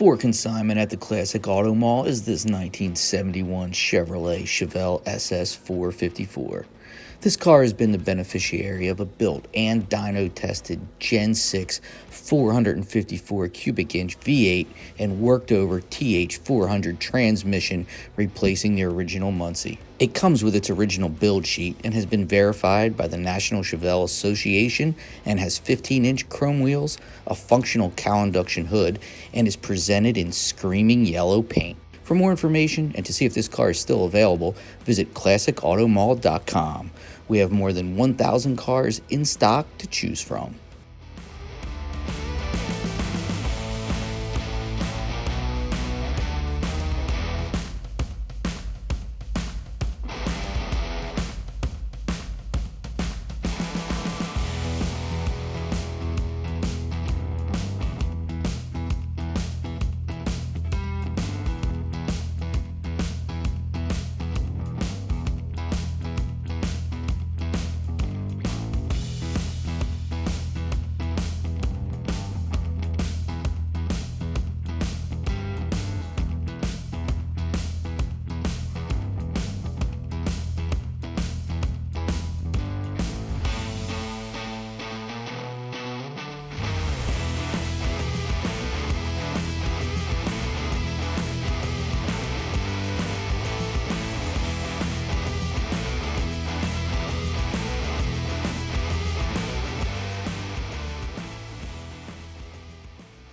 For consignment at the Classic Auto Mall is this 1971 Chevrolet Chevelle SS 454. This car has been the beneficiary of a built and dyno-tested Gen 6 454 cubic inch V8 and worked over TH400 transmission, replacing the original Muncie. It comes with its original build sheet and has been verified by the National Chevelle Association and has 15-inch chrome wheels, a functional cowl induction hood, and is presented in screaming yellow paint. For more information and to see if this car is still available, visit classicautomall.com. We have more than 1,000 cars in stock to choose from.